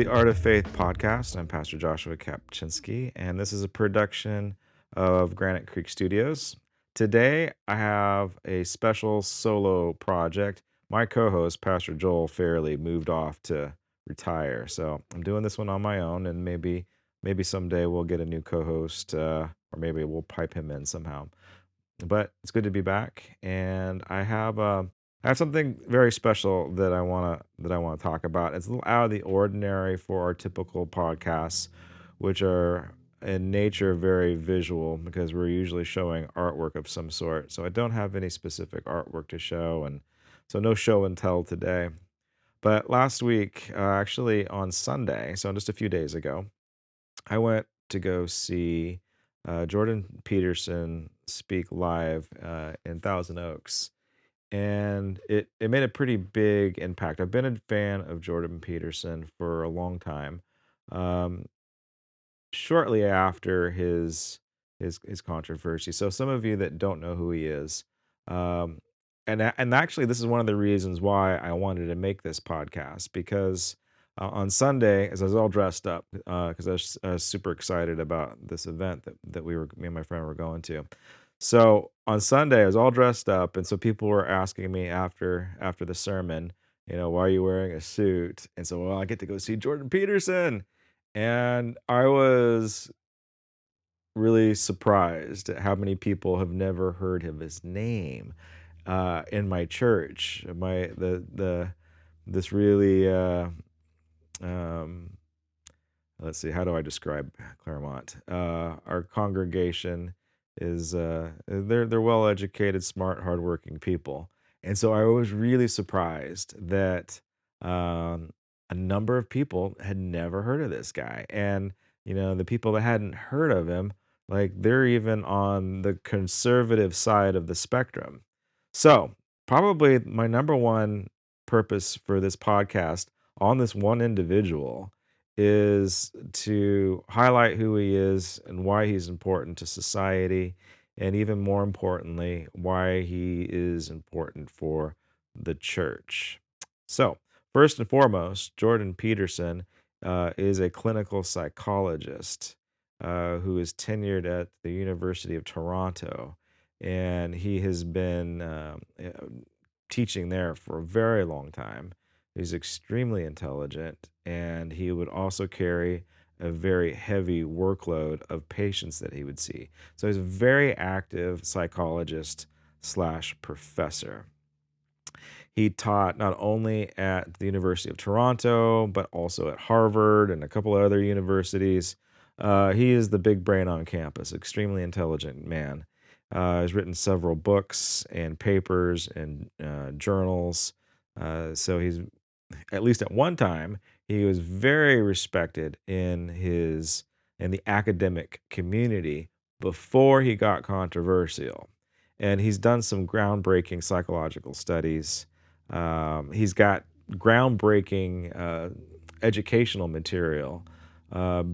the Art of Faith podcast. I'm Pastor Joshua Kapczynski, and this is a production of Granite Creek Studios. Today, I have a special solo project. My co-host, Pastor Joel Fairley, moved off to retire, so I'm doing this one on my own, and maybe someday we'll get a new co-host, or maybe we'll pipe him in somehow. But it's good to be back, and I have something very special that I wanna talk about. It's a little out of the ordinary for our typical podcasts, which are in nature very visual because we're usually showing artwork of some sort. So I don't have any specific artwork to show, and so no show and tell today. But last week, actually on Sunday, so just a few days ago, I went to go see Jordan Peterson speak live in Thousand Oaks, and it made a pretty big impact. I've been a fan of Jordan Peterson for a long time. Um, Shortly after his controversy, so some of you that don't know who he is, um, and actually this is one of the reasons why I wanted to make this podcast because on Sunday, as I was all dressed up, because I was super excited about this event that me and my friend were going to. So on Sunday, I was all dressed up, and so people were asking me after the sermon, why are you wearing a suit? And so, well, I get to go see Jordan Peterson, and I was really surprised at how many people have never heard of his name in my church. My the this really um, let's see, how do I describe Claremont? Our congregation is they're well educated, smart, hardworking people, and so I was really surprised that um, a number of people had never heard of this guy, and the people that hadn't heard of him, like they're even on the conservative side of the spectrum. So probably my number one purpose for this podcast on this one individual is to highlight who he is and why he's important to society, and even more importantly, why he is important for the church. So, first and foremost, Jordan Peterson is a clinical psychologist who is tenured at the University of Toronto, and he has been teaching there for a very long time. He's extremely intelligent, and he would also carry a very heavy workload of patients that he would see. So he's a very active psychologist slash professor. He taught not only at the University of Toronto, but also at Harvard and a couple of other universities. He is the big brain on campus, extremely intelligent man. Has written several books and papers and journals. So he's at least at one time, he was very respected in the academic community before he got controversial. And he's done some groundbreaking psychological studies. He's got groundbreaking educational material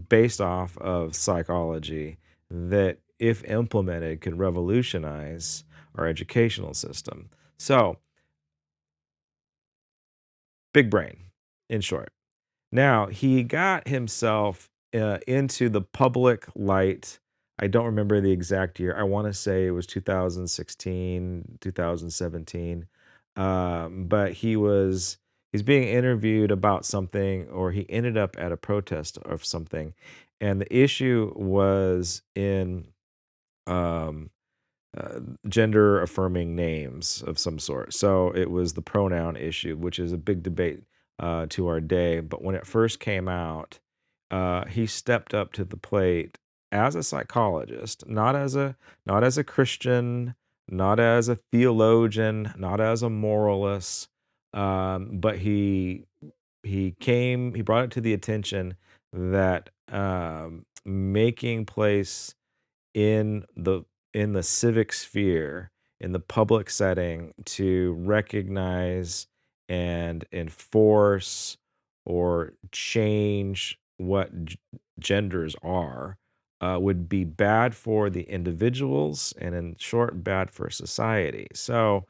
based off of psychology that, if implemented, could revolutionize our educational system. So, big brain, in short. Now, he got himself into the public light. I don't remember the exact year. I want to say it was 2016, 2017. But he's being interviewed about something, or he ended up at a protest of something, and the issue was in um, gender affirming names of some sort. So it was the pronoun issue, which is a big debate to our day. But when it first came out, he stepped up to the plate as a psychologist, not as a Christian, not as a theologian, not as a moralist, but he brought it to the attention that making place in the civic sphere, in the public setting, to recognize and enforce or change what genders are, would be bad for the individuals and, in short, bad for society. So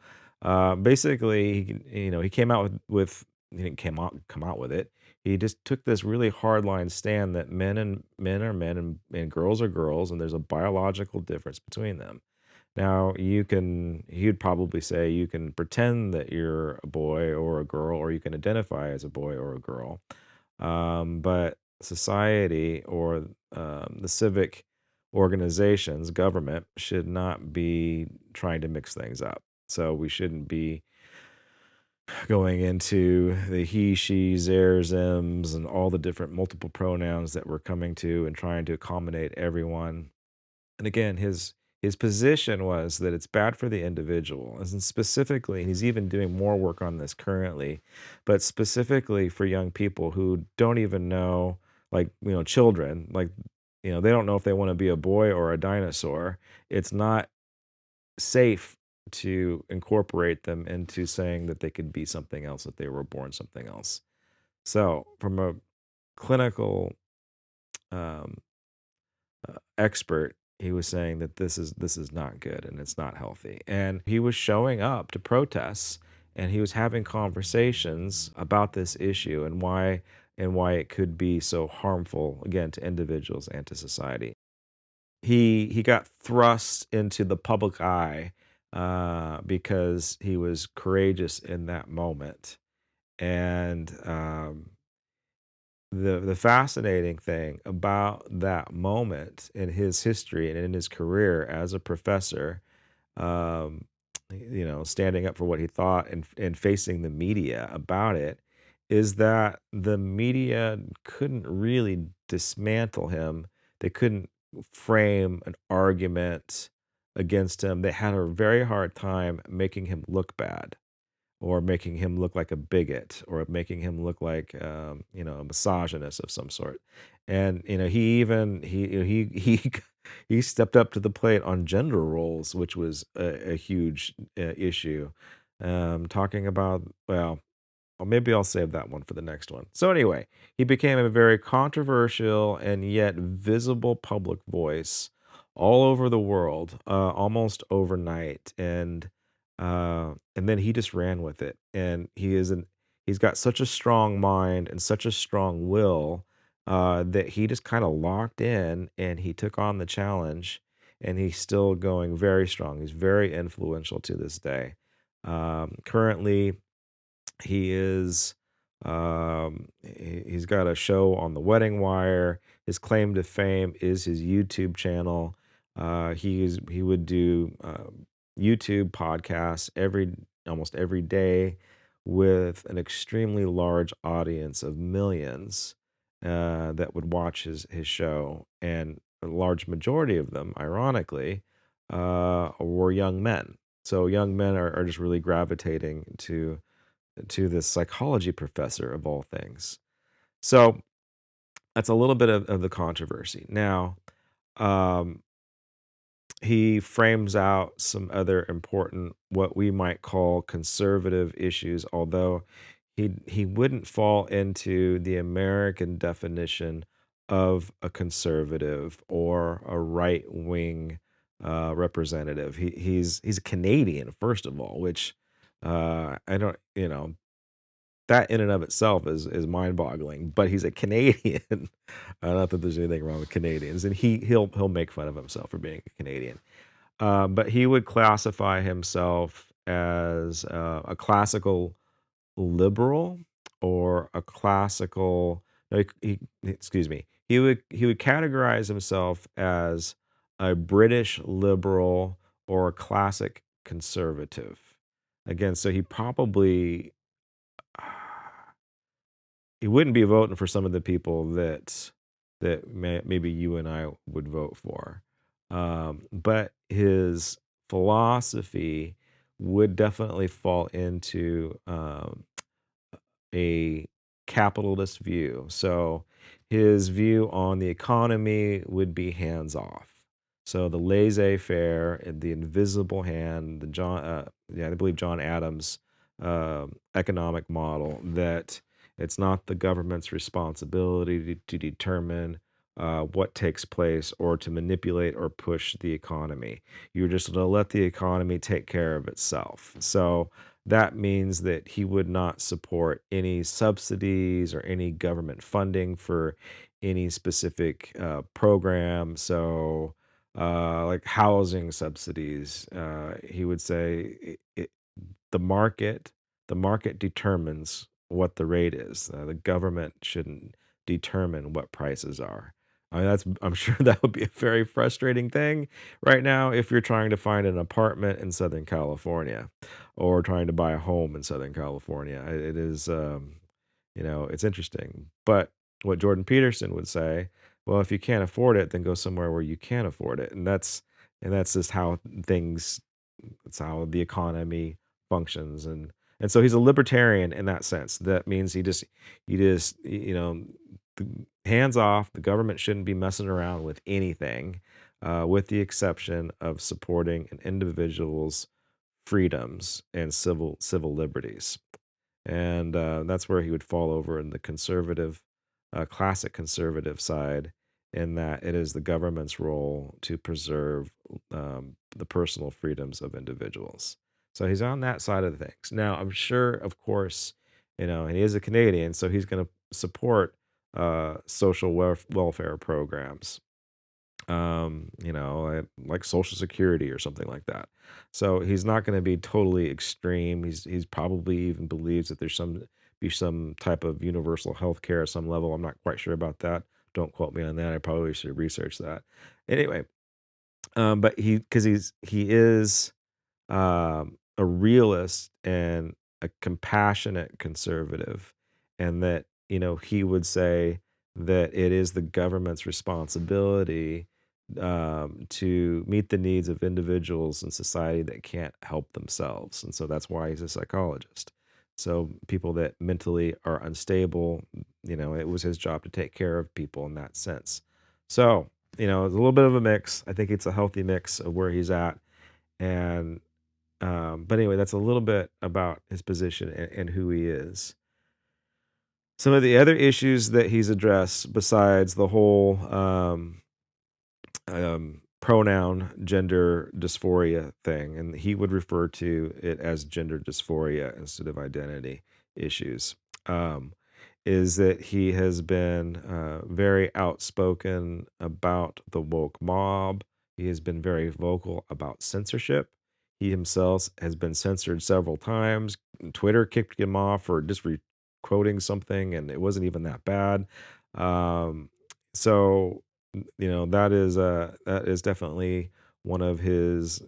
basically, he came out with he didn't come out with it. He just took this really hardline stand that men are men and girls are girls, and there's a biological difference between them. Now, he'd probably say you can pretend that you're a boy or a girl, or you can identify as a boy or a girl. But society or the civic organizations, government, should not be trying to mix things up. So we shouldn't be going into the he, she, theirs, thems, and all the different multiple pronouns that we're coming to and trying to accommodate everyone. And again, his position was that it's bad for the individual, and specifically, he's even doing more work on this currently, but specifically for young people who don't even know, like, children, like, they don't know if they want to be a boy or a dinosaur. It's not safe to incorporate them into saying that they could be something else, that they were born something else. So, from a clinical um, expert, he was saying that this is not good and it's not healthy. And he was showing up to protests and he was having conversations about this issue and why it could be so harmful again to individuals and to society. He got thrust into the public eye because he was courageous in that moment. And the fascinating thing about that moment in his history and in his career as a professor, um, standing up for what he thought and facing the media about it, is that the media couldn't really dismantle him. They couldn't frame an argument against him. They had a very hard time making him look bad or making him look like a bigot or making him look like a misogynist of some sort. And he even he he stepped up to the plate on gender roles, which was a huge issue. Talking about, well, or maybe I'll save that one for the next one. So anyway, he became a very controversial and yet visible public voice all over the world, almost overnight, and then he just ran with it. And he's got such a strong mind and such a strong will that he just kind of locked in and he took on the challenge. And he's still going very strong. He's very influential to this day. Currently, he's got a show on the Wedding Wire. His claim to fame is his YouTube channel. He would do YouTube podcasts almost every day with an extremely large audience of millions that would watch his show, and a large majority of them, ironically, were young men. So young men are just really gravitating to this psychology professor of all things. So that's a little bit of the controversy. Now, um, he frames out some other important, what we might call conservative issues, although he wouldn't fall into the American definition of a conservative or a right wing representative. He's a Canadian, first of all, which I don't, that in and of itself is mind-boggling, but he's a Canadian. Not that there's anything wrong with Canadians, and he'll make fun of himself for being a Canadian. But he would classify himself as a classical liberal or a classical. No, excuse me. He would categorize himself as a British liberal or a classic conservative. Again, so he wouldn't be voting for some of the people that maybe you and I would vote for. But his philosophy would definitely fall into a capitalist view. So his view on the economy would be hands off. So the laissez-faire and the invisible hand, I believe John Adams' economic model, that it's not the government's responsibility to determine what takes place or to manipulate or push the economy. You're just going to let the economy take care of itself. So that means that he would not support any subsidies or any government funding for any specific program. So, like housing subsidies, he would say the market the market determines what the rate is. The government shouldn't determine what prices are. I mean, I'm sure that would be a very frustrating thing right now if you're trying to find an apartment in Southern California or trying to buy a home in Southern California. It is, it's interesting. But what Jordan Peterson would say, well, if you can't afford it, then go somewhere where you can afford it, and that's just how things that's how the economy functions, and so he's a libertarian in that sense. That means he just hands off. The government shouldn't be messing around with anything, with the exception of supporting an individual's freedoms and civil liberties. And that's where he would fall over in the conservative, classic conservative side, in that it is the government's role to preserve the personal freedoms of individuals. So he's on that side of things. Now, I'm sure, of course, and he is a Canadian, so he's going to support social welfare programs, like Social Security or something like that. So he's not going to be totally extreme. He's probably even believes that there's some type of universal health care at some level. I'm not quite sure about that. Don't quote me on that. I probably should research that. Anyway, but he is a realist and a compassionate conservative, and that he would say that it is the government's responsibility to meet the needs of individuals in society that can't help themselves, and so that's why he's a psychologist. So people that mentally are unstable, it was his job to take care of people in that sense. So it's a little bit of a mix. I think it's a healthy mix of where he's at, and but anyway, that's a little bit about his position and who he is. Some of the other issues that he's addressed, besides the whole pronoun gender dysphoria thing, and he would refer to it as gender dysphoria instead of identity issues, um, is that he has been very outspoken about the woke mob. He has been very vocal about censorship. He himself has been censored several times. Twitter kicked him off for just quoting something, and it wasn't even that bad. So that is definitely one of his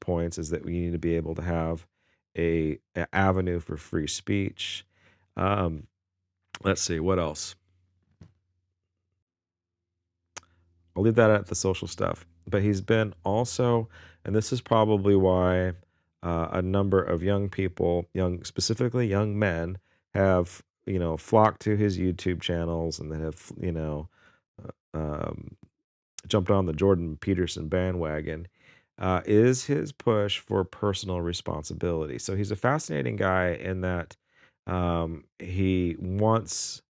points, is that we need to be able to have a avenue for free speech. Um, let's see what else. I'll leave that at the social stuff. But he's been also, and this is probably why a number of young people, specifically young men, have flocked to his YouTube channels, and that have jumped on the Jordan Peterson bandwagon, is his push for personal responsibility. So he's a fascinating guy in that he wants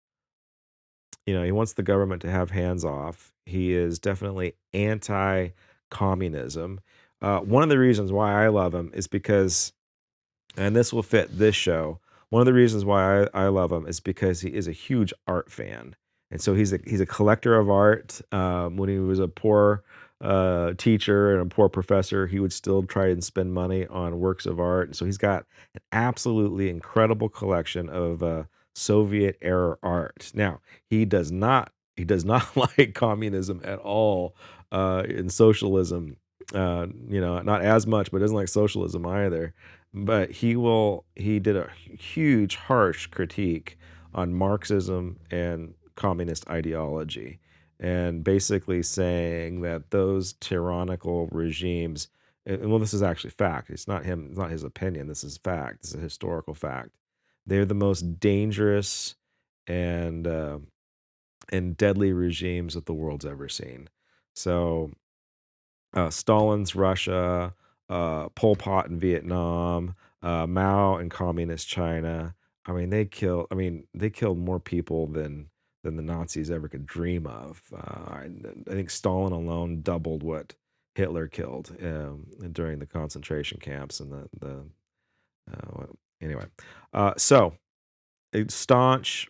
the government to have hands off. He is definitely anti-communism. One of the reasons why I love him is because, and this will fit this show. One of the reasons why I love him is because he is a huge art fan, and so he's a collector of art. When he was a poor teacher and a poor professor, he would still try and spend money on works of art. And so he's got an absolutely incredible collection of Soviet era art. Now he does not like communism at all, in socialism. Not as much, but doesn't like socialism either. But he did a huge harsh critique on Marxism and communist ideology, and basically saying that those tyrannical regimes, and well, this is actually fact. It's not his opinion. This is fact. This is a historical fact. They're the most dangerous and deadly regimes that the world's ever seen. So Stalin's Russia, Pol Pot in Vietnam, Mao in communist China. I mean, they killed more people than the Nazis ever could dream of. I think Stalin alone doubled what Hitler killed during the concentration camps and the Anyway, so a staunch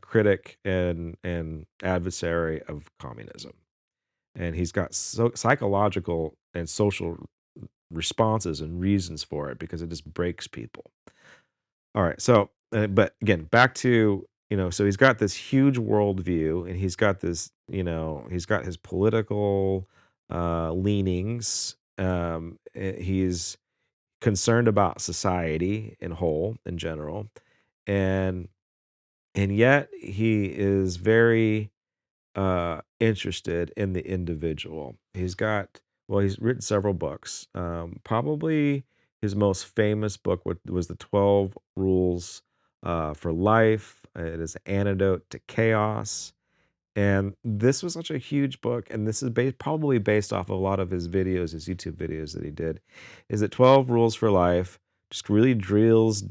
critic and adversary of communism, and he's got psychological and social responses and reasons for it because it just breaks people. All right, so but again, back to so he's got this huge worldview, and he's got this, he's got his political leanings. He's concerned about society in whole, in general, and yet he is very interested in the individual. He's written several books. Probably his most famous book was the 12 Rules for Life. It is an antidote to chaos. And this was such a huge book, and this is probably based off of a lot of his videos, his YouTube videos that he did. Is that 12 Rules for Life just really drills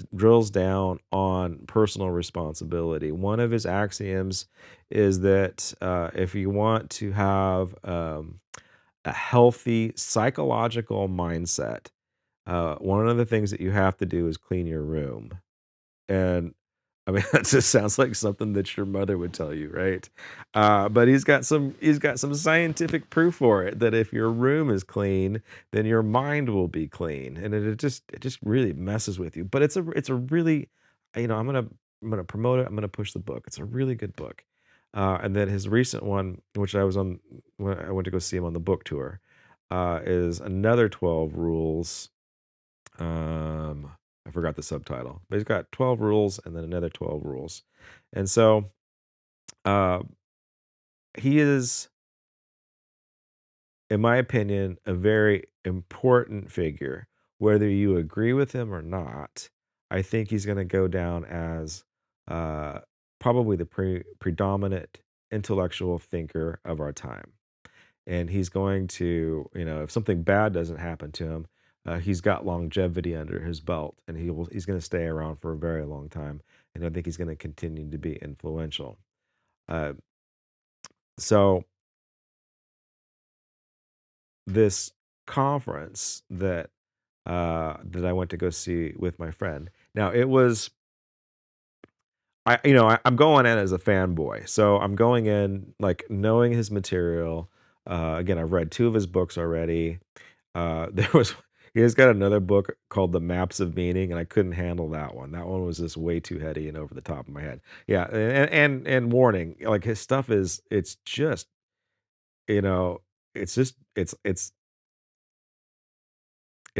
down on personal responsibility. One of his axioms is that if you want to have a healthy psychological mindset, one of the things that you have to do is clean your room. And I mean, that just sounds like something that your mother would tell you, right? But he's got some scientific proof for it that if your room is clean, then your mind will be clean, and it just really messes with you. But it's a really, I'm gonna promote it. I'm gonna push the book. It's a really good book. And then his recent one, which I was on when I went to go see him on the book tour, is another 12 rules. I forgot the subtitle, but he's got 12 rules and then another 12 rules. And so uh, he is, in my opinion, a very important figure. Whether you agree with him or not, I think he's going to go down as uh, probably the predominant intellectual thinker of our time. And he's going to, if something bad doesn't happen to him, he's got longevity under his belt, and he's going to stay around for a very long time. And I think he's going to continue to be influential. Uh, so this conference that I went to go see with my friend. Now it was I'm going in as a fanboy, so I'm going in like knowing his material. Again, I've read two of his books already. There was he has got another book called The Maps of Meaning, and I couldn't handle that one. That one was just way too heady and over the top of my head. Yeah, and warning, like his stuff it's just you know it's just it's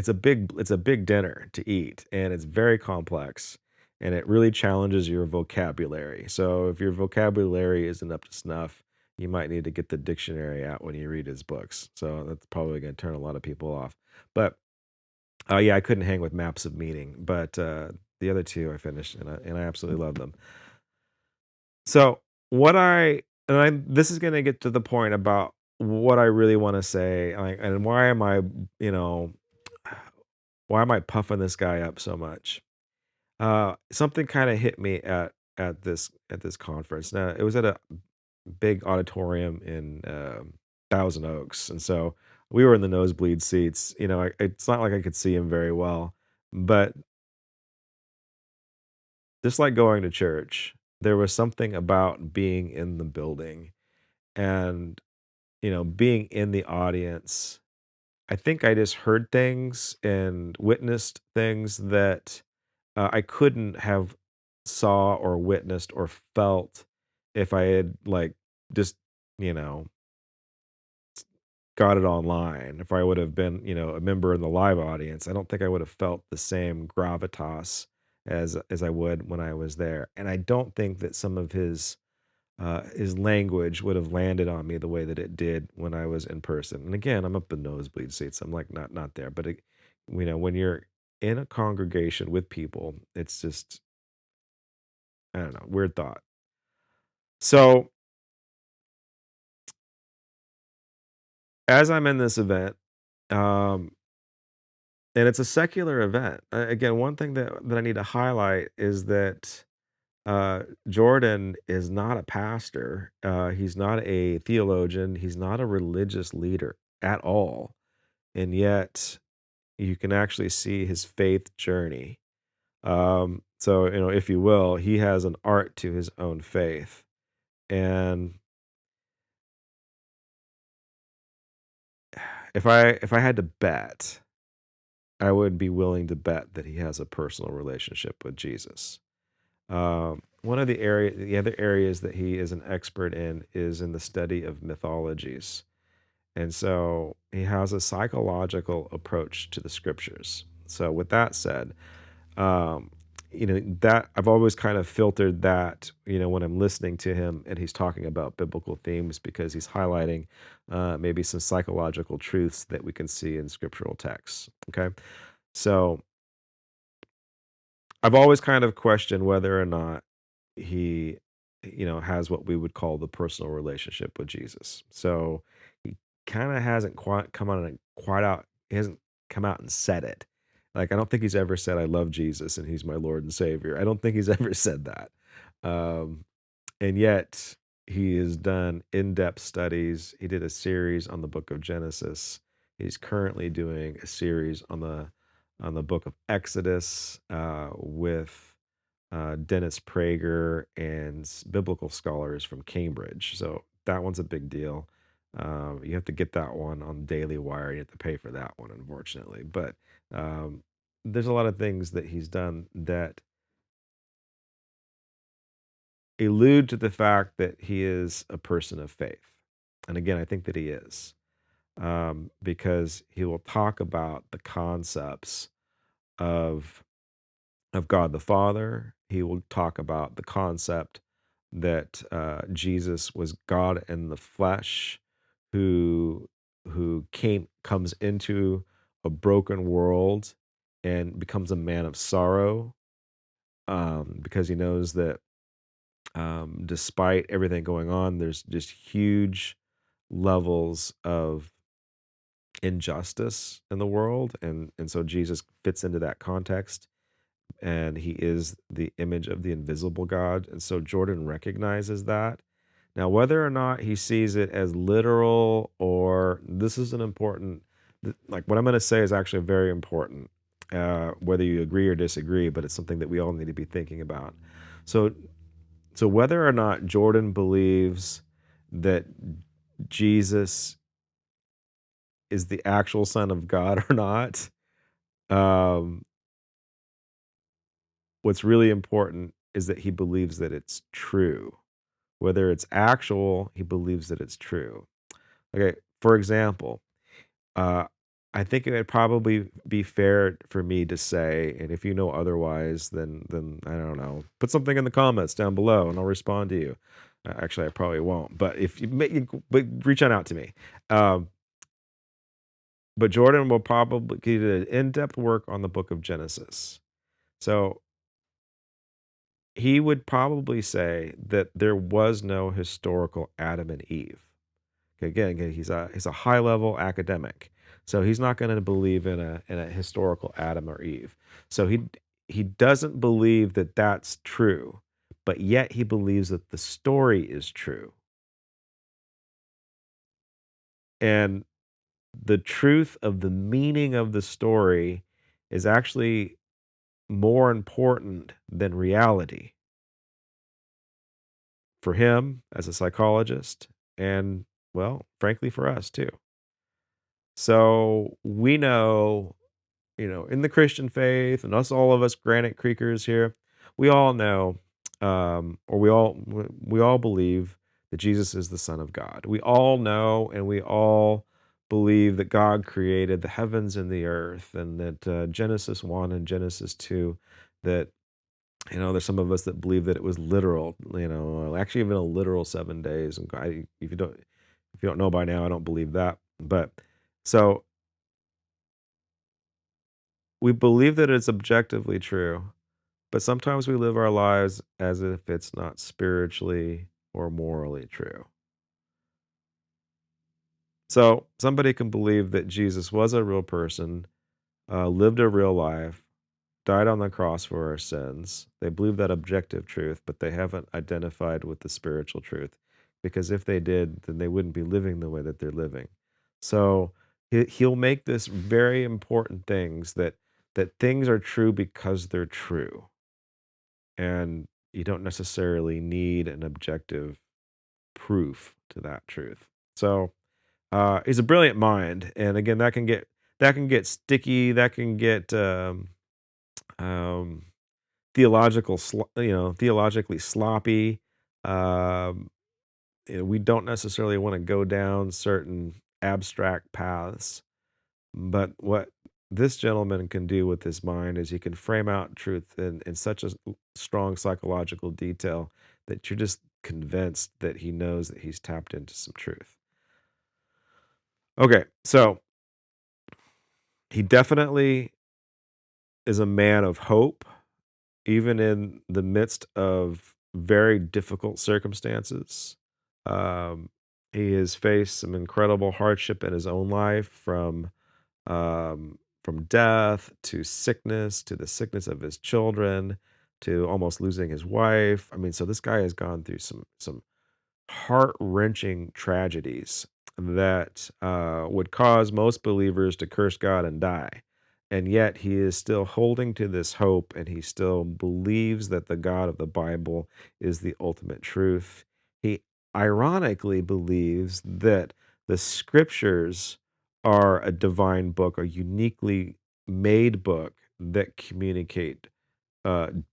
a big dinner to eat, and it's very complex, and it really challenges your vocabulary. So if your vocabulary isn't up to snuff, you might need to get the dictionary out when you read his books. So that's probably going to turn a lot of people off. But yeah, I couldn't hang with Maps of Meaning, but the other two I finished, and I absolutely love them. So what I and I this is going to get to the point about what I really want to say, like, and you know, why am I puffing this guy up so much? Something kind of hit me at this conference. Now it was at a big auditorium in Thousand Oaks, and so we were in the nosebleed seats. It's not like I could see him very well, but just like going to church, there was something about being in the building and being in the audience. I think I just heard things and witnessed things that I couldn't have saw or witnessed or felt if I had like just you know got it online. If I would have been a member in the live audience, I don't think I would have felt the same gravitas as I would when I was there. And I don't think that some of his language would have landed on me the way that it did when I was in person. And again, I'm up in nosebleed seats. I'm like not there, but when you're in a congregation with people, it's just I don't know, weird thought. So as I'm in this event, um, and it's a secular event. Again, one thing that I need to highlight is that Jordan is not a pastor. He's not a theologian. He's not a religious leader at all. And yet you can actually see his faith journey. So, if you will, he has an art to his own faith. And if I had to bet, I would be willing to bet that he has a personal relationship with Jesus. One of the other areas that he is an expert in is in the study of mythologies. And so he has a psychological approach to the scriptures. So with that said, um, that I've always kind of filtered that, when I'm listening to him and he's talking about biblical themes because he's highlighting maybe some psychological truths that we can see in scriptural texts. Okay. So I've always kind of questioned whether or not he, has what we would call the personal relationship with Jesus. So he kind of hasn't quite come on and quite out. He hasn't come out and said it. Like I don't think he's ever said, "I love Jesus and He's my Lord and Savior." I don't think he's ever said that. Um, and yet he has done in-depth studies. He did a series on the Book of Genesis. He's currently doing a series on the Book of Exodus with Dennis Prager and biblical scholars from Cambridge. So that one's a big deal. You have to get that one on Daily Wire. You have to pay for that one, unfortunately. But um, there's a lot of things that he's done that allude to the fact that he is a person of faith. And again, I think that he is, because he will talk about the concepts of God the Father. He will talk about the concept that Jesus was God in the flesh, who comes into a broken world and becomes a man of sorrow, because he knows that, despite everything going on, there's just huge levels of injustice in the world, and so Jesus fits into that context, and he is the image of the invisible God. And so Jordan recognizes that. Now, whether or not he sees it as literal, or this is an important, like what I'm going to say is actually very important, whether you agree or disagree, but it's something that we all need to be thinking about. So, so whether or not Jordan believes that Jesus is the actual Son of God or not, um, what's really important is that he believes that it's true. Whether it's actual, he believes that it's true. Okay, for example, uh, I think it would probably be fair for me to say, and if you know otherwise, then I don't know. Put something in the comments down below, and I'll respond to you. Actually, I probably won't, but if you make, but reach on out to me. Um, but Jordan will probably he did an in-depth work on the Book of Genesis, so he would probably say that there was no historical Adam and Eve. Again, he's a high level academic, so he's not going to believe in a historical Adam or Eve. So he doesn't believe that that's true, but yet he believes that the story is true, and the truth of the meaning of the story is actually more important than reality for him as a psychologist, and well, frankly, for us too. So we know, in the Christian faith, and us, all of us Granite Creekers here, we all know, or we all believe that Jesus is the Son of God. We all know, and we all believe that God created the heavens and the earth, and that Genesis 1 and Genesis 2, that there's some of us that believe that it was literal, actually even a literal 7 days. And if you don't know by now, I don't believe that. But so we believe that it's objectively true, but sometimes we live our lives as if it's not spiritually or morally true. So somebody can believe that Jesus was a real person, lived a real life, died on the cross for our sins. They believe that objective truth, but they haven't identified with the spiritual truth. Because if they did, then they wouldn't be living the way that they're living. So he'll make this very important things that that things are true because they're true, and you don't necessarily need an objective proof to that truth. So, he's a brilliant mind, and again, that can get sticky, that can get um, theologically sloppy. Um, we don't necessarily want to go down certain abstract paths, but what this gentleman can do with his mind is he can frame out truth in such a strong psychological detail that you're just convinced that he knows that he's tapped into some truth. Okay, so he definitely is a man of hope, even in the midst of very difficult circumstances. Um, he has faced some incredible hardship in his own life, from death to sickness to the sickness of his children to almost losing his wife. I mean, so this guy has gone through some heart-wrenching tragedies that would cause most believers to curse God and die. And yet he is still holding to this hope, and he still believes that the God of the Bible is the ultimate truth. He ironically believes that the scriptures are a divine book, a uniquely made book that communicate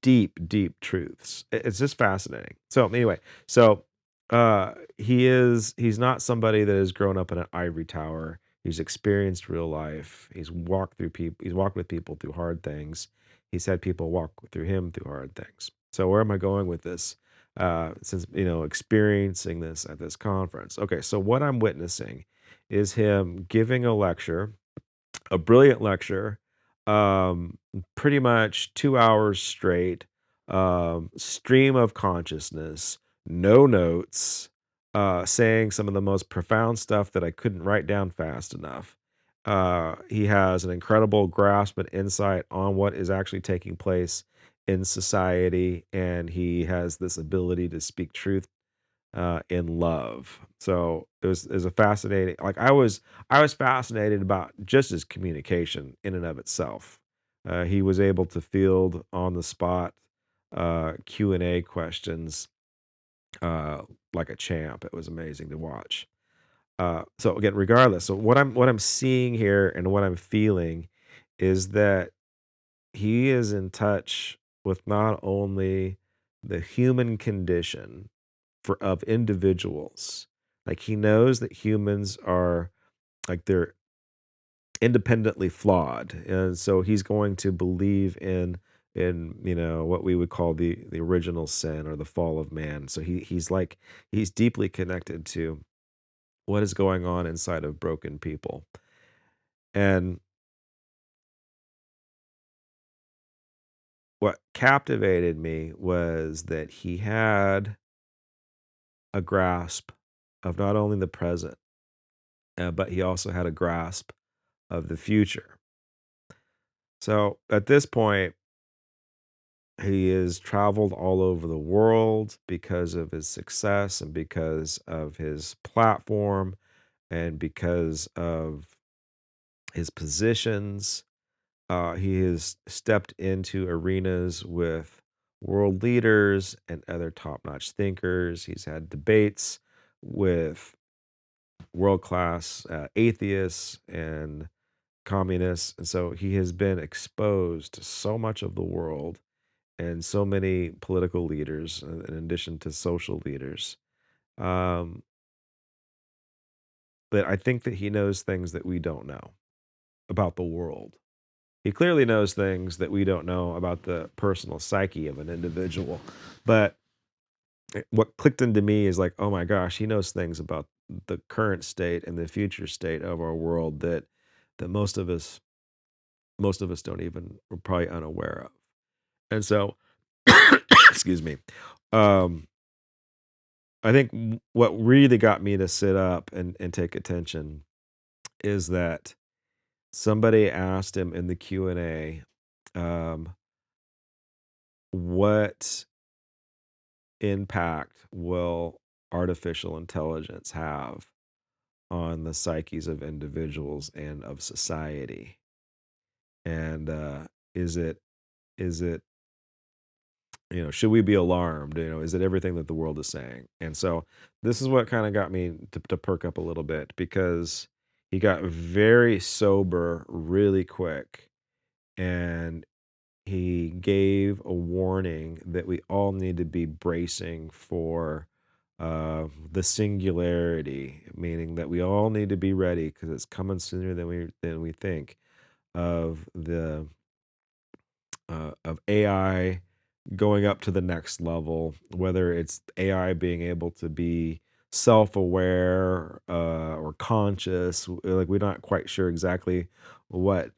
deep, deep truths. It's just fascinating. So anyway, so he's not somebody that has grown up in an ivory tower. He's experienced real life. He's walked with people through hard things. He's had people walk through him through hard things. So where am I going with this? Since experiencing this at this conference. Okay, so what I'm witnessing is him giving a lecture, a brilliant lecture, um, pretty much 2 hours straight, stream of consciousness, no notes, saying some of the most profound stuff that I couldn't write down fast enough. He has an incredible grasp and insight on what is actually taking place in society, and he has this ability to speak truth in love. So it was a fascinating, like, I was fascinated about just his communication in and of itself. He was able to field on the spot Q&A questions uh, like a champ. It was amazing to watch. So again, regardless, so what I'm seeing here and what I'm feeling is that he is in touch with not only the human condition of individuals. Like, he knows that humans are, like, they're independently flawed, and so he's going to believe in what we would call the original sin or the fall of man. So he's deeply connected to what is going on inside of broken people. And what captivated me was that he had a grasp of not only the present, but he also had a grasp of the future. So at this point, he has traveled all over the world because of his success and because of his platform and because of his positions. He has stepped into arenas with world leaders and other top notch thinkers. He's had debates with world class atheists and communists. And so he has been exposed to so much of the world and so many political leaders, in addition to social leaders, um, that I think that he knows things that we don't know about the world. He clearly knows things that we don't know about the personal psyche of an individual. But what clicked into me is like, oh my gosh, he knows things about the current state and the future state of our world that most of us don't even, we're probably unaware of. And so, excuse me. Um, I think what really got me to sit up and take attention is that somebody asked him in the Q&A, um, what impact will artificial intelligence have on the psyches of individuals and of society? And is it is it should we be alarmed? Is it everything that the world is saying? And so this is what kind of got me to perk up a little bit, because he got very sober really quick, and he gave a warning that we all need to be bracing for the singularity, meaning that we all need to be ready because it's coming sooner than we think, of the of AI going up to the next level, whether it's AI being able to be self-aware or conscious. Like, we're not quite sure exactly what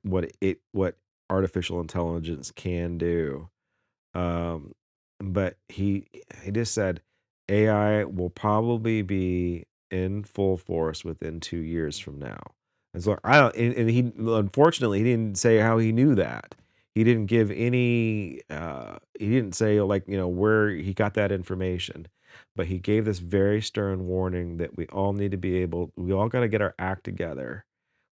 artificial intelligence can do. um, but he just said AI will probably be in full force within 2 years from now. And so I don't, and he unfortunately he didn't say how he knew that. He didn't give any. He didn't say, like, where he got that information, but he gave this very stern warning that we all need to be able. We all got to get our act together.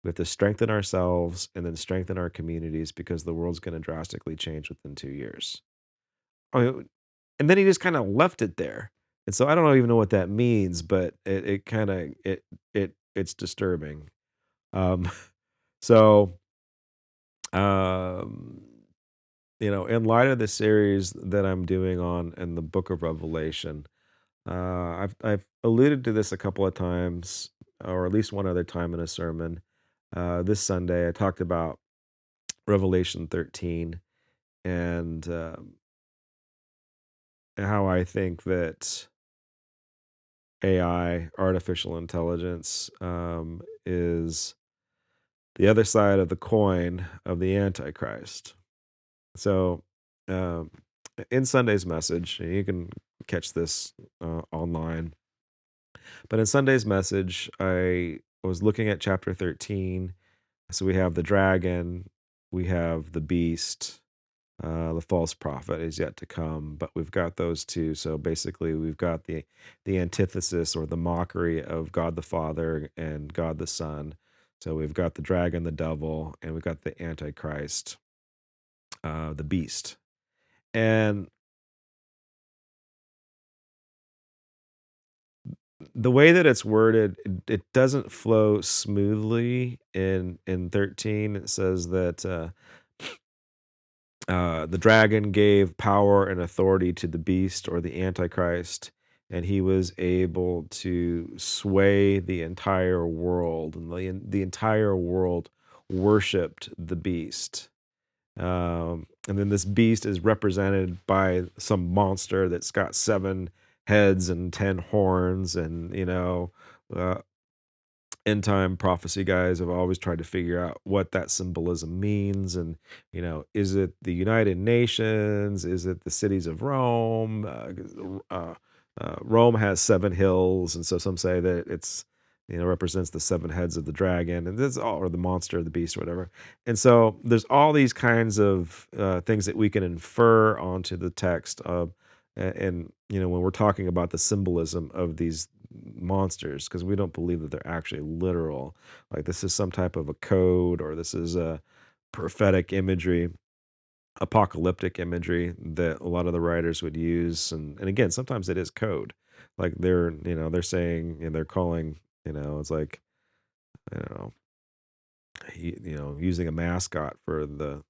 We have to strengthen ourselves and then strengthen our communities, because the world's going to drastically change within 2 years. Oh, and then he just kinda left it there, and so I don't even know what that means, but it kinda it's disturbing. Um, so, um, in light of the series that I'm doing on in the Book of Revelation, I've alluded to this a couple of times, or at least one other time in a sermon. This Sunday, I talked about Revelation 13, and, how I think that AI, artificial intelligence, is the other side of the coin of the Antichrist. So, um, in Sunday's message, and you can catch this online, but in Sunday's message, I was looking at chapter 13. So we have the dragon, we have the beast, the false prophet is yet to come, but we've got those two. So basically, we've got the antithesis or the mockery of God the Father and God the Son. So we've got the dragon, the devil, and we've got the Antichrist, the beast. And the way that it's worded, it doesn't flow smoothly. In 13, it says that the dragon gave power and authority to the beast or the Antichrist, and he was able to sway the entire world, and the entire world worshipped the beast. And then this beast is represented by some monster that's got 7 heads and 10 horns, and uh, end time prophecy guys have always tried to figure out what that symbolism means. And is it the United Nations, is it the cities of Rome? 'Cause, Rome has 7 hills, and so some say that it's represents the 7 heads of the dragon, and this all, or the monster, the beast, or whatever. And so there's all these kinds of things that we can infer onto the text of. And when we're talking about the symbolism of these monsters, because we don't believe that they're actually literal, like this is some type of a code, or this is a prophetic imagery, apocalyptic imagery that a lot of the writers would use. And again, sometimes it is code, like they're saying, they're calling, it's like, I don't know, using a mascot for the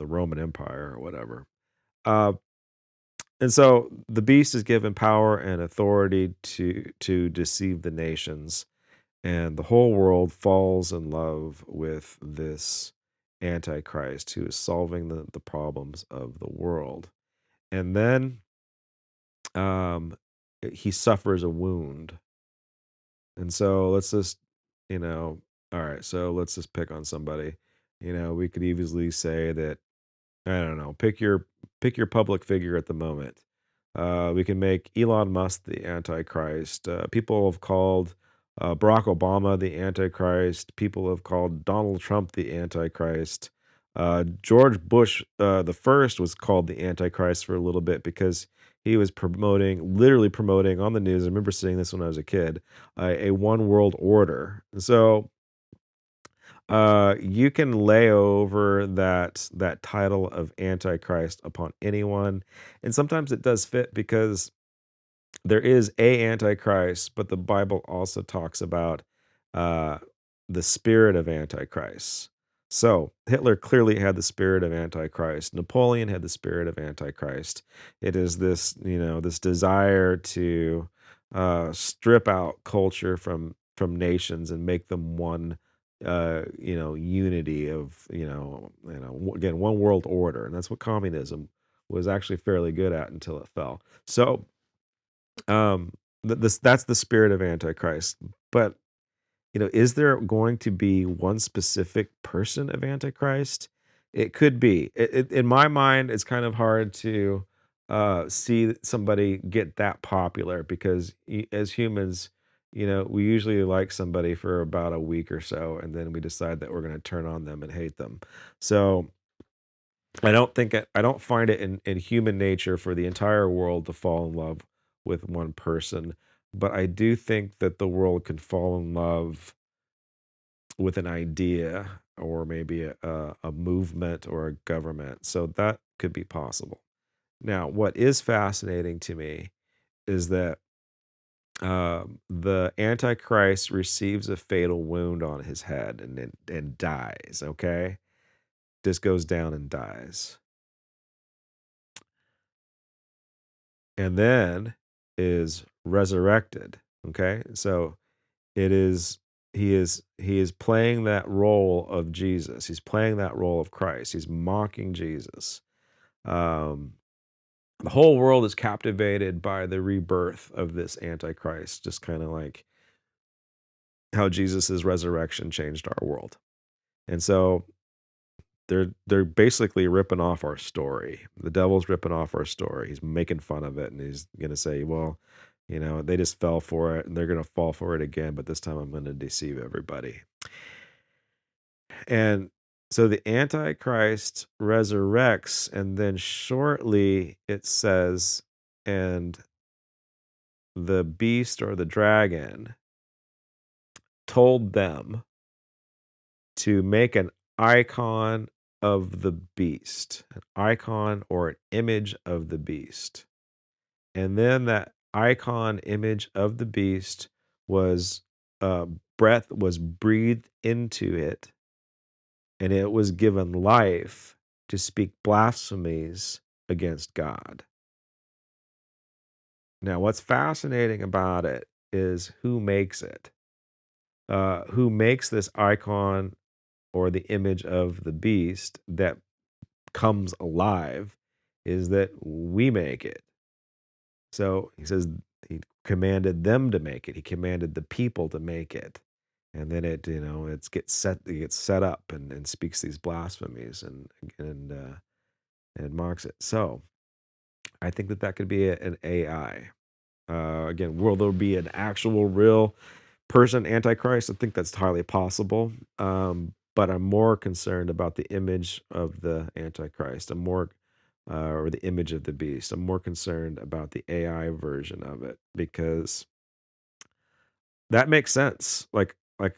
Roman Empire or whatever. uh and so the beast is given power and authority to deceive the nations, and the whole world falls in love with this antichrist who is solving the problems of the world. And then um he suffers a wound. And so let's just, you know all right, so let's just pick on somebody. We could easily say that, I don't know, pick your public figure at the moment. We can make Elon Musk the Antichrist. People have called Barack Obama the Antichrist. People have called Donald Trump the Antichrist. George Bush the first was called the Antichrist for a little bit because he was literally promoting on the news. I remember seeing this when I was a kid, a one world order. So You can lay over that title of Antichrist upon anyone, and sometimes it does fit because there is a antichrist, but the Bible also talks about uh, the spirit of antichrist. So Hitler clearly had the spirit of antichrist. Napoleon had the spirit of antichrist. It is this, this desire to strip out culture from nations and make them one. Unity of again one world order, and that's what communism was actually fairly good at until it fell. So that's the spirit of Antichrist. But, is there going to be one specific person of Antichrist? It could be. In my mind, it's kind of hard to see somebody get that popular because as humans, we usually like somebody for about a week or so, and then we decide that we're going to turn on them and hate them. So I don't find it in human nature for the entire world to fall in love with one person, but I do think that the world can fall in love with an idea or maybe a movement or a government. So that could be possible. Now, what is fascinating to me is that the Antichrist receives a fatal wound on his head and dies. Okay, just goes down and dies. And then is resurrected. Okay? So it is he is playing that role of Jesus. He's playing that role of Christ. He's mocking Jesus. Um the whole world is captivated by the rebirth of this antichrist, just kind of like how Jesus' resurrection changed our world. And so they're basically ripping off our story. The devil's ripping off our story. He's making fun of it, and he's gonna say, "Well, they just fell for it, and they're gonna fall for it again, but this time I'm gonna deceive everybody." And so the Antichrist resurrects, and then shortly it says, and the beast or the dragon told them to make an icon of the beast, an icon or an image of the beast. And then that icon image of the beast was uh, breath was breathed into it, and it was given life to speak blasphemies against God. Now, what's fascinating about it is who makes it. Who makes this icon or the image of the beast that comes alive is that we make it. So he says he commanded them to make it. He commanded the people to make it. And then it gets set up and speaks these blasphemies and mocks it. So I think that could be an AI. Again, will there be an actual real person antichrist? I think that's highly possible. But I'm more concerned about the image of the antichrist. I'm more or the image of the beast. I'm more concerned about the AI version of it because that makes sense. Like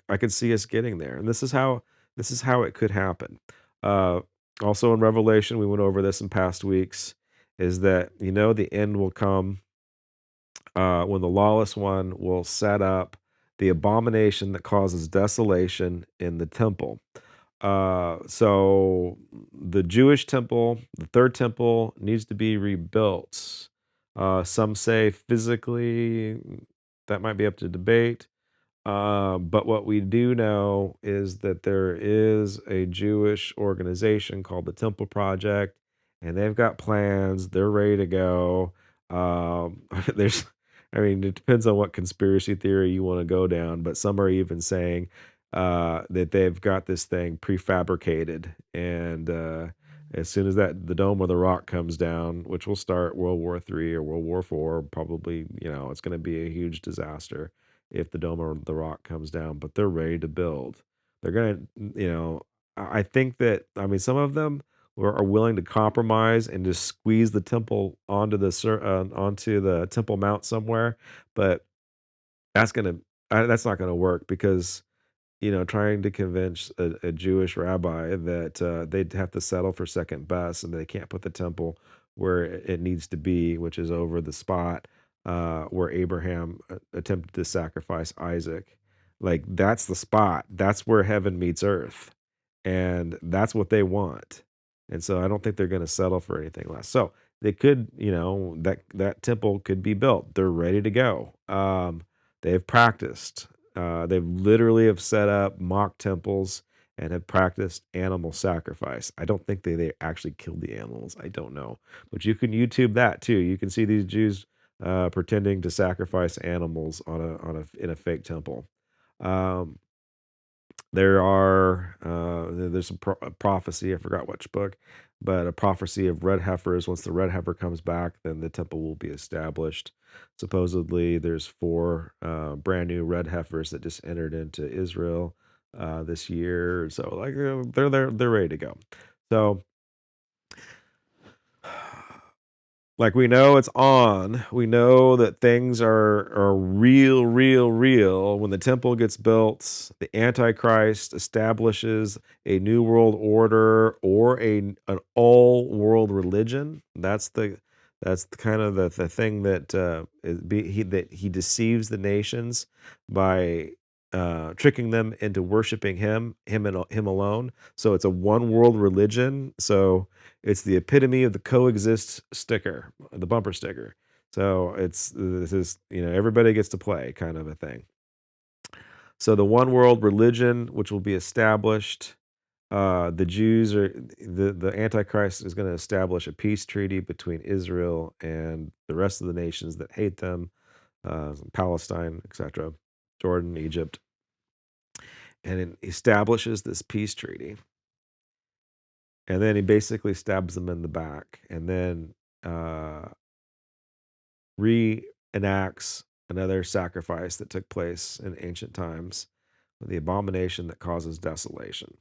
I could see us getting there, and this is how it could happen. Uh, Also in Revelation, we went over this in past weeks. Is that the end will come when the lawless one will set up the abomination that causes desolation in the temple. So the Jewish temple, the third temple, needs to be rebuilt. Some say physically, that might be up to debate. But what we do know is that there is a Jewish organization called the Temple Project, and they've got plans. They're ready to go. There's, I mean, it depends on what conspiracy theory you want to go down, but some are even saying that they've got this thing prefabricated, and as soon as the Dome of the Rock comes down, which will start World War III or World War IV, probably, it's going to be a huge disaster if the Dome of the Rock comes down, but they're ready to build. They're gonna, I think that some of them are willing to compromise and just squeeze the temple onto the Temple Mount somewhere, but that's gonna that's not gonna work because trying to convince a Jewish rabbi that they'd have to settle for second best and they can't put the temple where it needs to be, which is over the spot where Abraham attempted to sacrifice Isaac. Like, that's the spot. That's where heaven meets earth. And that's what they want. And so I don't think they're going to settle for anything less. So they could, that temple could be built. They're ready to go. They've practiced. They've literally have set up mock temples and have practiced animal sacrifice. I don't think they actually killed the animals. I don't know, but you can YouTube that too. You can see these Jews pretending to sacrifice animals in a fake temple. Um, there's a prophecy. I forgot which book, but a prophecy of red heifers. Once the red heifer comes back, then the temple will be established. Supposedly, there's four brand new red heifers that just entered into Israel this year. So, like, they're ready to go. So, like, we know it's on. We know that things are real, real, real. When the temple gets built, the Antichrist establishes a new world order or an all world religion. That's the kind of the thing that that he deceives the nations by tricking them into worshiping him alone. So it's a one world religion. So it's the epitome of the coexist sticker, the bumper sticker. So this is, everybody gets to play kind of a thing. So the one world religion, which will be established, the Jews are the Antichrist is going to establish a peace treaty between Israel and the rest of the nations that hate them, Palestine, etc., Jordan, Egypt, and it establishes this peace treaty. And then he basically stabs them in the back, and then uh, reenacts another sacrifice that took place in ancient times, the abomination that causes desolation,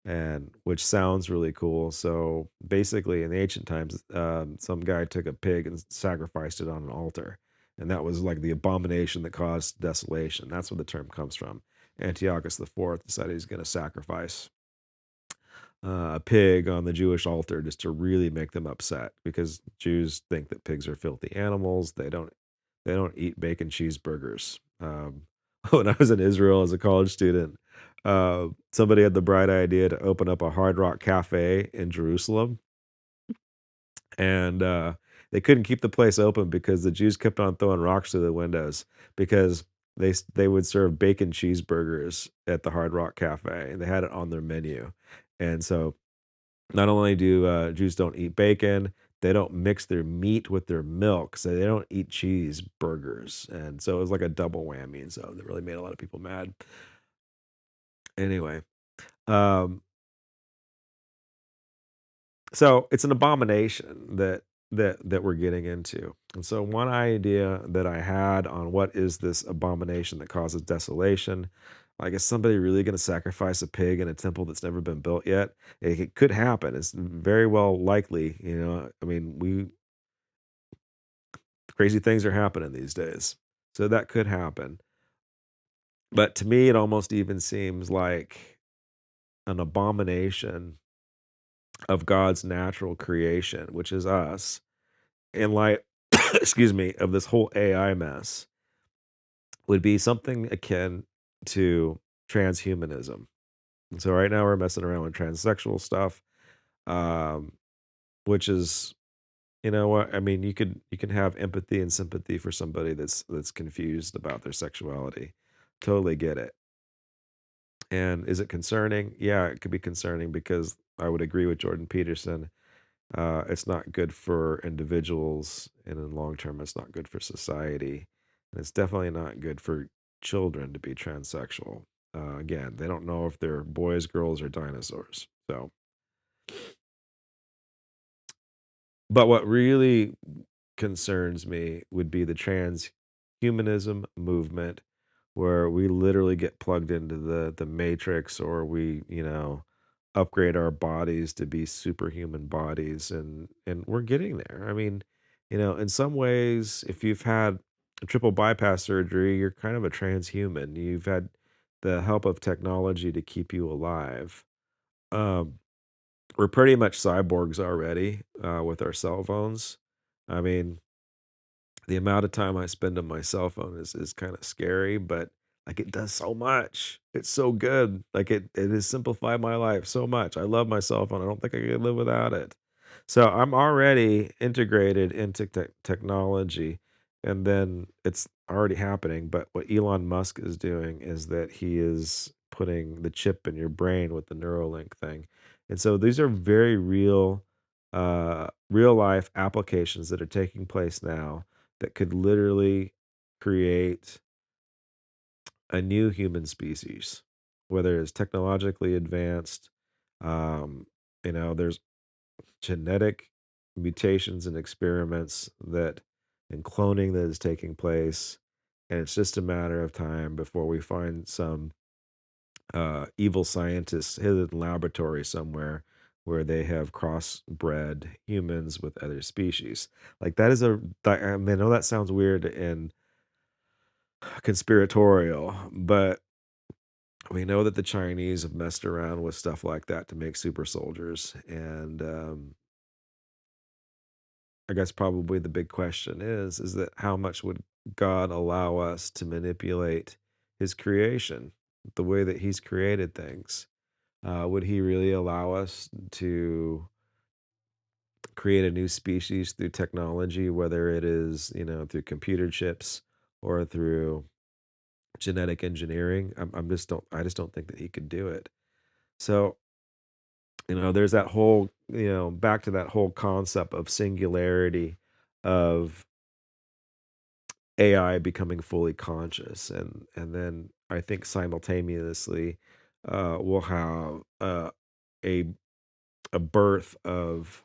and which sounds really cool. So basically, in the ancient times, some guy took a pig and sacrificed it on an altar, and that was like the abomination that caused desolation. That's where the term comes from. Antiochus IV decided he's going to sacrifice a pig on the Jewish altar just to really make them upset because Jews think that pigs are filthy animals. They don't eat bacon cheeseburgers. When I was in Israel as a college student, somebody had the bright idea to open up a Hard Rock Cafe in Jerusalem, and they couldn't keep the place open because the Jews kept on throwing rocks through the windows because they would serve bacon cheeseburgers at the Hard Rock Cafe, and they had it on their menu. And so not only do Jews don't eat bacon, they don't mix their meat with their milk, so they don't eat cheeseburgers, and so it was like a double whammy, and so that really made a lot of people mad. Anyway, um, so it's an abomination that we're getting into. And so one idea that I had on what is this abomination that causes desolation, like, is somebody really going to sacrifice a pig in a temple that's never been built yet? It could happen. It's very well likely. I mean, we crazy things are happening these days, so that could happen. But to me, it almost even seems like an abomination of God's natural creation, which is us, in light, excuse me, of this whole AI mess, would be something akin to transhumanism. And so right now we're messing around with transsexual stuff, um, which is, you know what, I mean, you can have empathy and sympathy for somebody that's confused about their sexuality. Totally get it. And is it concerning? Yeah, it could be concerning because I would agree with Jordan Peterson. It's not good for individuals, and in long term, it's not good for society, and it's definitely not good for children to be transsexual. Again, they don't know if they're boys, girls, or dinosaurs. So, but what really concerns me would be the transhumanism movement, where we literally get plugged into the matrix, or we, upgrade our bodies to be superhuman bodies, and we're getting there. I mean, in some ways, if you've had a triple bypass surgery, you're kind of a transhuman. You've had the help of technology to keep you alive. Um, we're pretty much cyborgs already with our cell phones. I mean, the amount of time I spend on my cell phone is kinda scary, but, like, it does so much. It's so good. Like, it has simplified my life so much. I love my cell phone. I don't think I could live without it. So, I'm already integrated into technology, and then it's already happening, but what Elon Musk is doing is that he is putting the chip in your brain with the Neuralink thing. And so these are very real life applications that are taking place now that could literally create a new human species, whether it's technologically advanced. Um, there's genetic mutations and experiments that and cloning that is taking place, and it's just a matter of time before we find some evil scientists hidden in laboratory somewhere where they have crossbred humans with other species. Like that is I mean, I know that sounds weird and conspiratorial, but we know that the Chinese have messed around with stuff like that to make super soldiers. And I guess probably the big question is that how much would God allow us to manipulate his creation, the way that he's created things? Would he really allow us to create a new species through technology, whether it is, through computer chips or through genetic engineering? I just don't think that he could do it. So, there's that whole, back to that whole concept of singularity of AI becoming fully conscious, and then I think simultaneously, we'll have a a birth of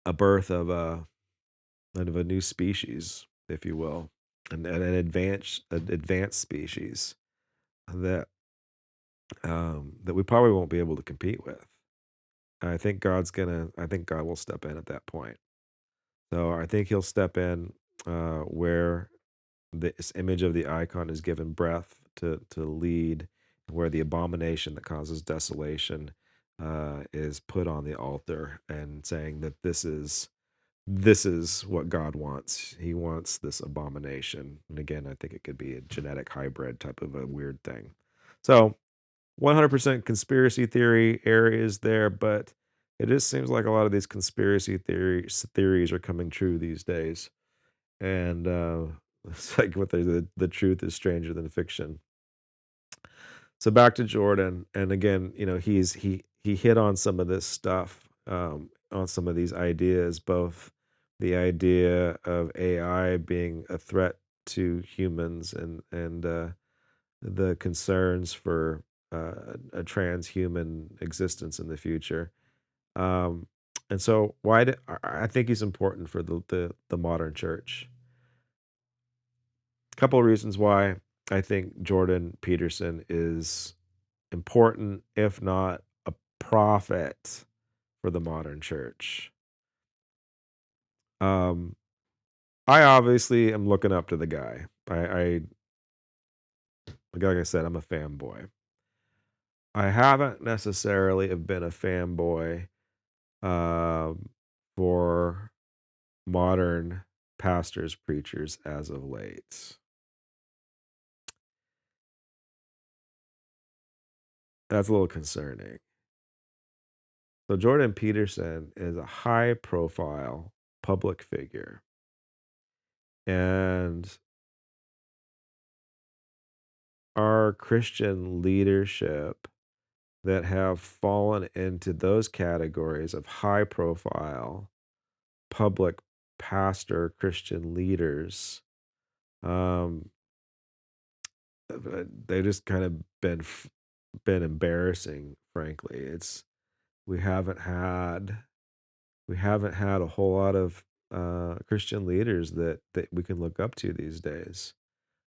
a birth of a new species, if you will, and an advanced species that that we probably won't be able to compete with. I think God will step in at that point. So I think he'll step in where this image of the icon is given breath to lead, where the abomination that causes desolation is put on the altar, and saying that this is what God wants. He wants this abomination. And again, I think it could be a genetic hybrid type of a weird thing. So 100% conspiracy theory areas there, but it just seems like a lot of these conspiracy theories are coming true these days. And it's like what the truth is stranger than fiction. So back to Jordan, and again, he hit on some of this stuff, on some of these ideas, both the idea of AI being a threat to humans, and the concerns for a transhuman existence in the future. Um, and so, I think he's important for the modern church. A couple of reasons why I think Jordan Peterson is important, if not a prophet for the modern church. Um, I obviously am looking up to the guy. Like I said, I'm a fanboy. I haven't necessarily have been a fanboy um, for modern pastors, preachers as of late. That's a little concerning. So Jordan Peterson is a high profile public figure, and our Christian leadership that have fallen into those categories of high profile public pastor Christian leaders, um, they just kind of been embarrassing, frankly. It's we haven't had we haven't had a whole lot of Christian leaders that we can look up to these days.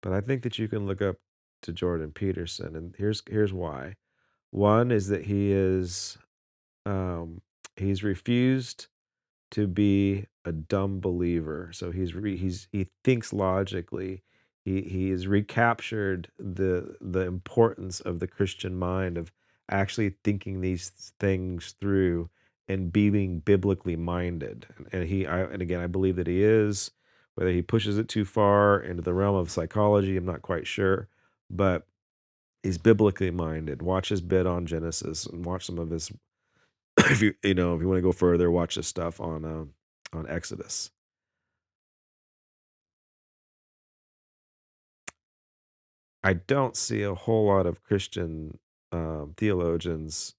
But I think that you can look up to Jordan Peterson, and here's why. One is that um, he's refused to be a dumb believer. So he thinks logically. He has recaptured the importance of the Christian mind of actually thinking these things through and being biblically minded. And again, I believe that he is. Whether he pushes it too far into the realm of psychology, I'm not quite sure, but he's biblically minded. Watch his bit on Genesis and watch some of his. If if you want to go further, watch his stuff on Exodus. I don't see a whole lot of Christian theologians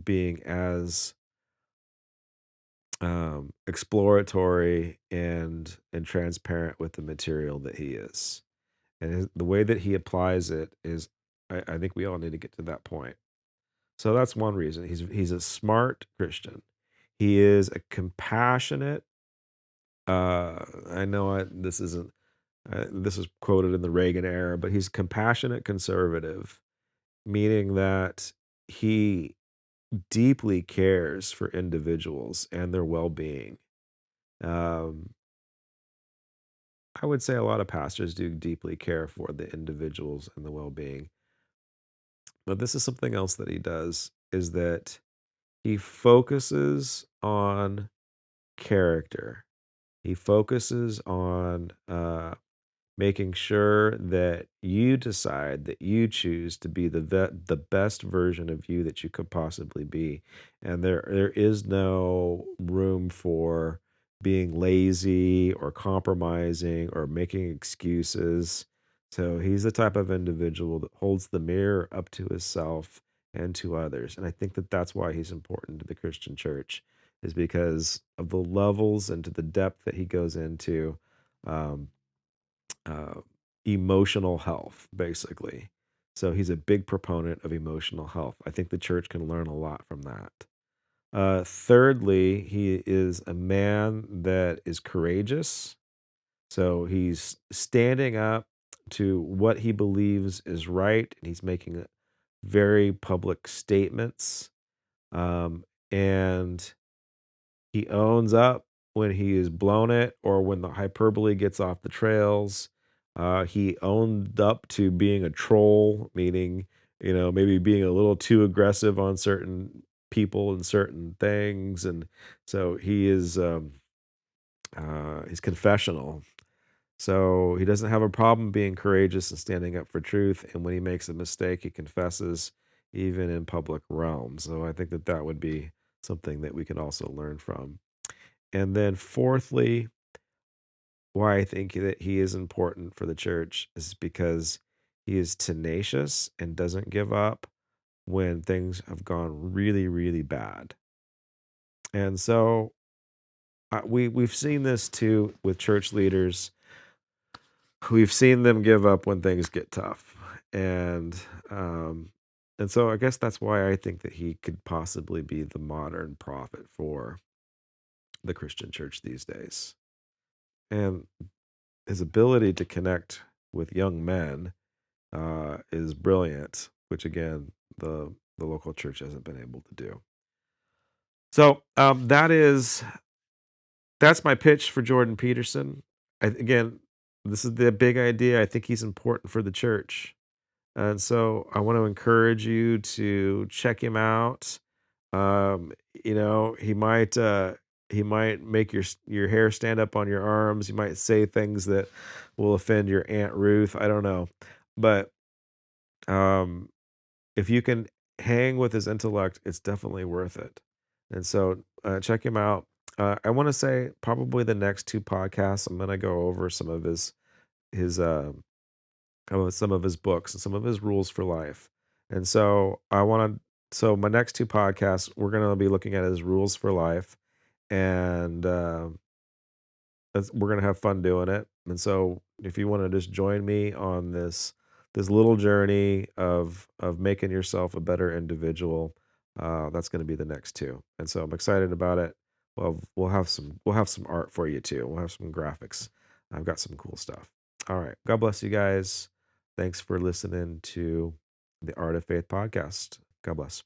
being as exploratory and transparent with the material that he is, and the way that he applies it is, I think we all need to get to that point. So that's one reason he's a smart Christian. He is a compassionate. I know this isn't this is quoted in the Reagan era, but he's compassionate conservative, meaning that he deeply cares for individuals and their well-being. Um, I would say a lot of pastors do deeply care for the individuals and the well-being, but this is something else that he does is that he focuses on character. He focuses on making sure that you decide that you choose to be the best version of you that you could possibly be, and there is no room for being lazy or compromising or making excuses. So he's the type of individual that holds the mirror up to himself and to others, and I think that that's why he's important to the Christian church, is because of the levels and to the depth that he goes into. Um, uh, Emotional health, basically. So he's a big proponent of emotional health. I think the church can learn a lot from that. Thirdly, he is a man that is courageous. So he's standing up to what he believes is right, and he's making very public statements. And he owns up when he has blown it or when the hyperbole gets off the trails. He owned up to being a troll, meaning, maybe being a little too aggressive on certain people and certain things. And so he's confessional. So he doesn't have a problem being courageous and standing up for truth. And when he makes a mistake, he confesses even in public realm. So I think that that would be something that we can also learn from. And then fourthly, why I think that he is important for the church is because he is tenacious and doesn't give up when things have gone really, really bad. And so we've seen this too with church leaders. We've seen them give up when things get tough, and um, and so I guess that's why I think that he could possibly be the modern prophet for the Christian church these days. And his ability to connect with young men is brilliant, which again the local church hasn't been able to do. So that's my pitch for Jordan Peterson. Again, this is the big idea. I think he's important for the church, and so I want to encourage you to check him out. He might make your hair stand up on your arms. He might say things that will offend your Aunt Ruth. I don't know. But um, if you can hang with his intellect, it's definitely worth it. And so check him out. I want to say probably the next two podcasts, I'm going to go over his some of his books and some of his rules for life. And so so my next two podcasts, we're going to be looking at his rules for life, and we're going to have fun doing it. And so if you want to just join me on this little journey of making yourself a better individual, that's going to be the next two. And so I'm excited about it. Well, we'll have some art for you too. We'll have some graphics. I've got some cool stuff. All right. God bless you guys. Thanks for listening to the Art of Faith podcast. God bless.